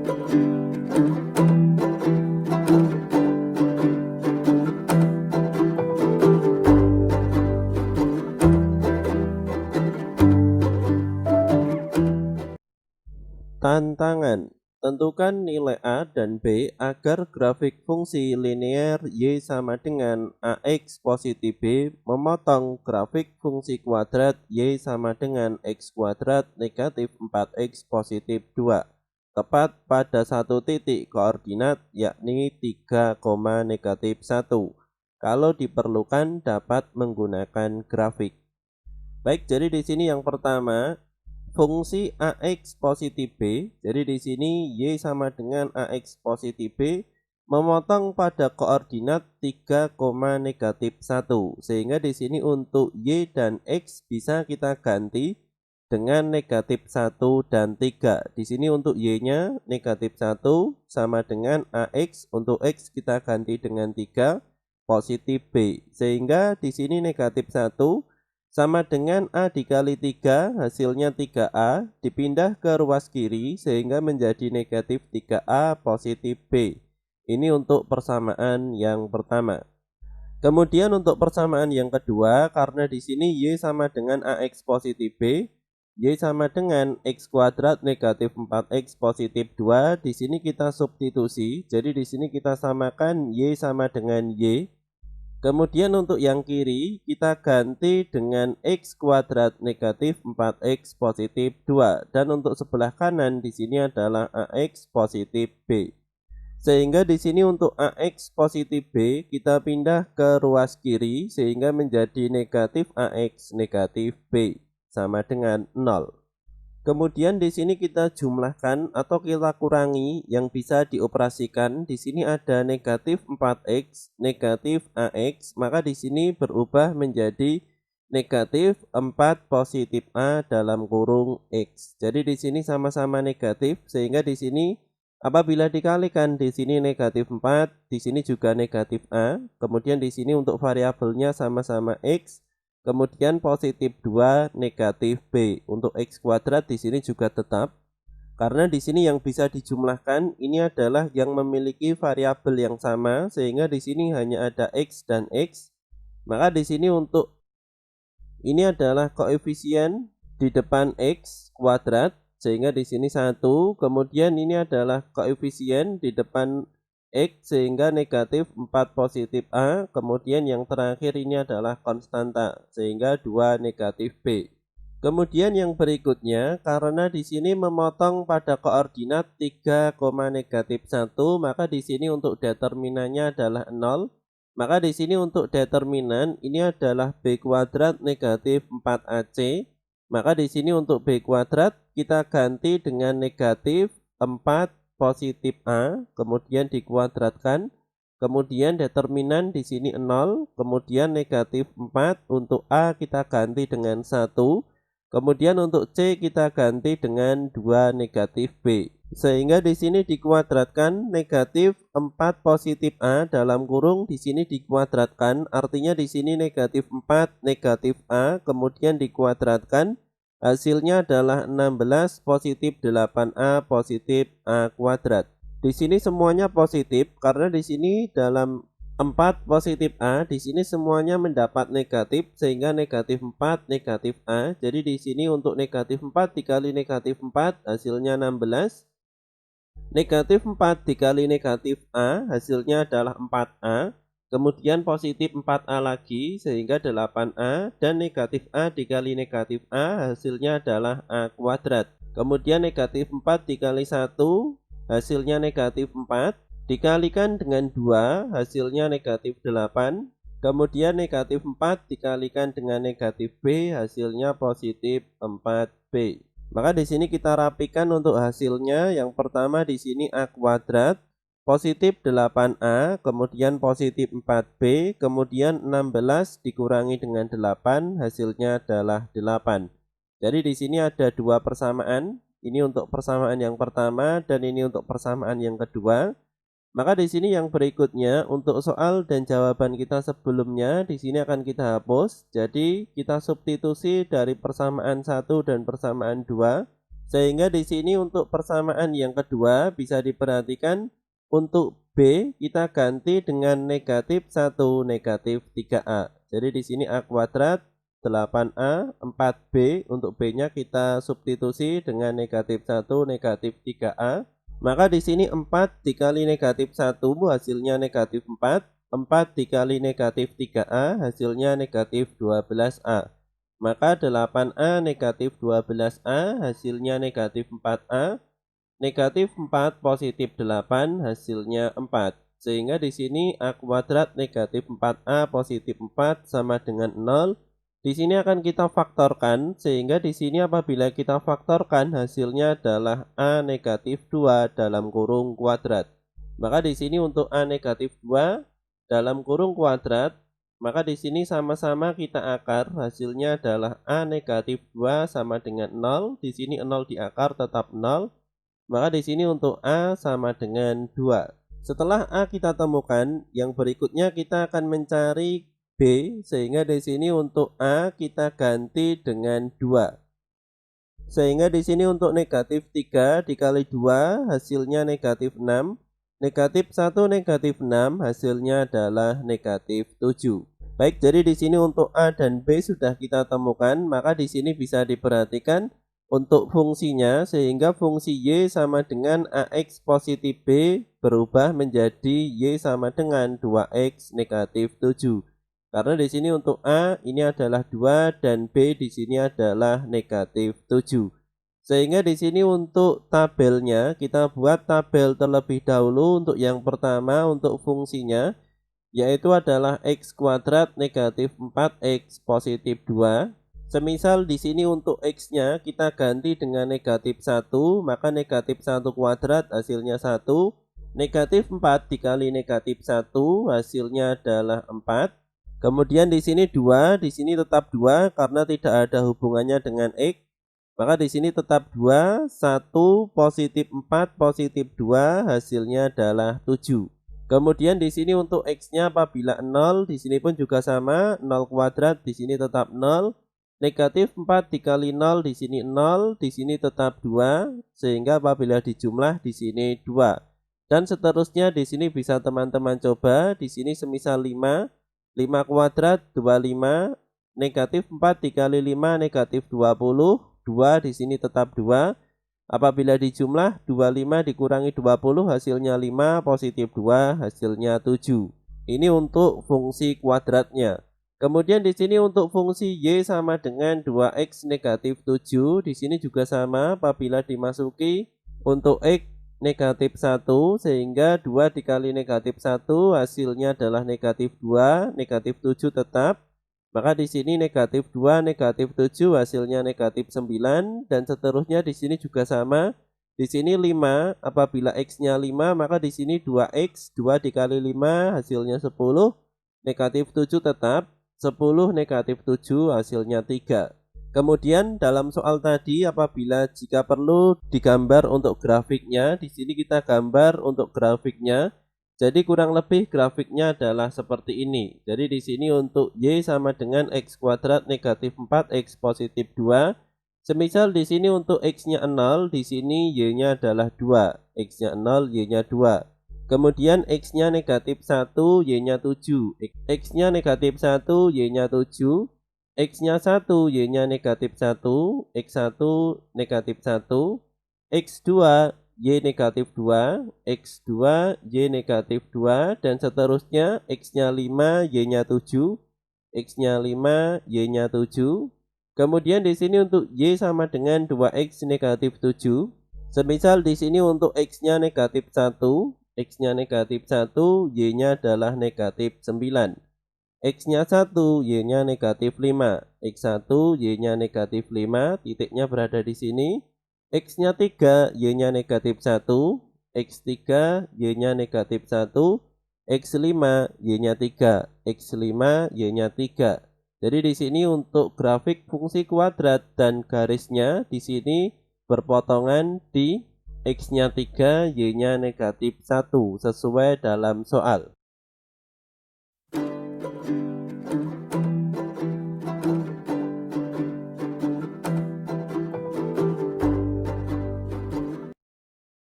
Tantangan: tentukan nilai A dan B agar grafik fungsi linear Y sama dengan AX positif B memotong grafik fungsi kuadrat Y sama dengan X kuadrat negatif 4X positif 2 tepat pada satu titik koordinat yakni 3, negatif 1. Kalau diperlukan dapat menggunakan grafik. Baik, jadi di sini yang pertama fungsi AX positif B. Jadi di sini Y sama dengan AX positif B memotong pada koordinat 3, negatif 1. Sehingga di sini untuk Y dan X bisa kita ganti dengan negatif 1 dan 3. Di sini untuk Y-nya negatif 1 sama dengan AX, untuk X kita ganti dengan 3 positif B. Sehingga di sini negatif 1 sama dengan A dikali 3, hasilnya 3A, dipindah ke ruas kiri sehingga menjadi negatif 3A positif B. Ini untuk persamaan yang pertama. Kemudian untuk persamaan yang kedua, karena di sini Y sama dengan AX positif B, Y sama dengan X kuadrat negatif 4X positif 2, di sini kita substitusi, jadi di sini kita samakan Y sama dengan Y. Kemudian untuk yang kiri kita ganti dengan X kuadrat negatif 4X positif 2. Dan untuk sebelah kanan di sini adalah AX positif B. Sehingga di sini untuk AX positif B kita pindah ke ruas kiri sehingga menjadi negatif AX negatif B sama dengan 0. Kemudian di sini kita jumlahkan atau kita kurangi yang bisa dioperasikan. Di sini ada negatif 4X, negatif AX, maka di sini berubah menjadi negatif 4 positif A dalam kurung X. Jadi di sini sama-sama negatif sehingga di sini apabila dikalikan di sini negatif 4, di sini juga negatif A. Kemudian di sini untuk variabelnya sama-sama X. Kemudian positif 2 negatif B. Untuk X kuadrat di sini juga tetap. Karena di sini yang bisa dijumlahkan ini adalah yang memiliki variabel yang sama sehingga di sini hanya ada X dan X. Maka di sini untuk ini adalah koefisien di depan X kuadrat sehingga di sini 1. Kemudian ini adalah koefisien di depan X sehingga negatif 4 positif A. Kemudian yang terakhir ini adalah konstanta sehingga 2 negatif B. Kemudian yang berikutnya karena di sini memotong pada koordinat 3, negatif 1, maka di sini untuk determinannya adalah 0. Maka di sini untuk determinan ini adalah B kuadrat negatif 4AC. Maka di sini untuk B kuadrat kita ganti dengan negatif 4 positif A, kemudian dikuadratkan, kemudian determinan di sini 0, kemudian negatif 4, untuk A kita ganti dengan 1, kemudian untuk C kita ganti dengan 2 negatif B. Sehingga di sini dikuadratkan negatif 4 positif A dalam kurung di sini dikuadratkan, artinya di sini negatif 4 negatif A, kemudian dikuadratkan. Hasilnya adalah 16 positif 8A positif A kuadrat. Di sini semuanya positif karena di sini dalam 4 positif A, di sini semuanya mendapat negatif sehingga negatif 4 negatif A. Jadi di sini untuk negatif 4 dikali negatif 4 hasilnya 16. Negatif 4 dikali negatif A hasilnya adalah 4A. Kemudian positif 4A lagi sehingga 8A, dan negatif A dikali negatif A hasilnya adalah A kuadrat. Kemudian negatif 4 dikali 1 hasilnya negatif 4, dikalikan dengan 2 hasilnya negatif 8. Kemudian negatif 4 dikalikan dengan negatif B hasilnya positif 4B. Maka di sini kita rapikan untuk hasilnya. Yang pertama di sini A kuadrat positif 8A, kemudian positif 4B, kemudian 16 dikurangi dengan 8, hasilnya adalah 8. Jadi di sini ada dua persamaan, ini untuk persamaan yang pertama dan ini untuk persamaan yang kedua. Maka di sini yang berikutnya untuk soal dan jawaban kita sebelumnya di sini akan kita hapus. Jadi kita substitusi dari persamaan 1 dan persamaan 2. Sehingga di sini untuk persamaan yang kedua bisa diperhatikan untuk B kita ganti dengan negatif 1 negatif 3A. Jadi di sini A kuadrat 8A 4B, untuk B-nya kita substitusi dengan negatif 1 negatif 3A. Maka di sini 4 dikali negatif 1 hasilnya negatif 4. 4 dikali negatif 3A hasilnya negatif 12A. Maka 8A negatif 12A hasilnya negatif 4A. Negatif 4 positif 8 hasilnya 4. Sehingga di sini A kuadrat negatif 4A positif 4 sama dengan 0. Di sini akan kita faktorkan, sehingga di sini apabila kita faktorkan hasilnya adalah A negatif 2 dalam kurung kuadrat. Maka di sini untuk A negatif 2 dalam kurung kuadrat, maka di sini sama-sama kita akar, hasilnya adalah A negatif 2 sama dengan 0. Di sini 0 diakar tetap 0. Maka di sini untuk A sama dengan 2. Setelah A kita temukan, yang berikutnya kita akan mencari B, sehingga di sini untuk A kita ganti dengan 2. Sehingga di sini untuk negatif 3 dikali 2 hasilnya negatif 6. Negatif 1 negatif 6 hasilnya adalah negatif 7. Baik, jadi di sini untuk A dan B sudah kita temukan, maka di sini bisa diperhatikan untuk fungsinya, sehingga fungsi Y sama dengan AX positif B berubah menjadi Y sama dengan 2X negatif 7. Karena di sini untuk A ini adalah 2 dan B di sini adalah negatif 7. Sehingga di sini untuk tabelnya kita buat tabel terlebih dahulu. Untuk yang pertama untuk fungsinya yaitu adalah X kuadrat negatif 4X positif 2. Semisal di sini untuk X-nya kita ganti dengan negatif 1, maka negatif 1 kuadrat hasilnya 1. Negatif 4 dikali negatif 1 hasilnya adalah 4. Kemudian di sini 2, di sini tetap 2 karena tidak ada hubungannya dengan X. Maka di sini tetap 2, 1 positif 4 positif 2 hasilnya adalah 7. Kemudian di sini untuk X-nya apabila 0, di sini pun juga sama, 0 kuadrat di sini tetap 0. Negatif 4 dikali 0 di sini 0, di sini tetap 2, sehingga apabila dijumlah di sini 2. Dan seterusnya di sini bisa teman-teman coba, di sini semisal 5, 5 kuadrat 25, negatif 4 dikali 5 negatif 20, 2 di sini tetap 2. Apabila dijumlah 25 dikurangi 20 hasilnya 5 positif 2 hasilnya 7. Ini untuk fungsi kuadratnya. Kemudian di sini untuk fungsi Y sama dengan 2X negatif 7. Di sini juga sama apabila dimasuki untuk X negatif 1, sehingga 2 dikali negatif 1 hasilnya adalah negatif 2, negatif 7 tetap. Maka di sini negatif 2, negatif 7 hasilnya negatif 9, dan seterusnya di sini juga sama. Di sini 5, apabila X-nya 5 maka di sini 2X, 2 dikali 5 hasilnya 10, negatif 7 tetap, 10 negatif 7 hasilnya 3. Kemudian dalam soal tadi apabila jika perlu digambar untuk grafiknya, di sini kita gambar untuk grafiknya. Jadi kurang lebih grafiknya adalah seperti ini. Jadi di sini untuk Y sama dengan X kuadrat negatif 4X positif 2. Semisal di sini untuk X-nya 0, di sini Y-nya adalah 2. X-nya 0, Y-nya 2. Kemudian X-nya negatif 1, Y-nya 7. X-nya negatif 1, Y-nya 7. X-nya 1, Y-nya negatif 1. X1 negatif 1. X2 Y negatif 2, X2, Y negatif 2, dan seterusnya. X-nya 5, Y-nya 7, X-nya 5, Y-nya 7. Kemudian di sini untuk Y sama dengan 2X negatif 7. Semisal di sini untuk X-nya negatif 1, X-nya negatif 1, Y-nya adalah negatif 9. X-nya 1, Y-nya negatif 5. X1, Y-nya negatif 5, titiknya berada di sini. X-nya 3, Y-nya negatif 1, X3, Y-nya negatif 1, X5, Y-nya 3, X5, Y-nya 3. Jadi di sini untuk grafik fungsi kuadrat dan garisnya di sini berpotongan di X-nya 3, Y-nya negatif 1 sesuai dalam soal.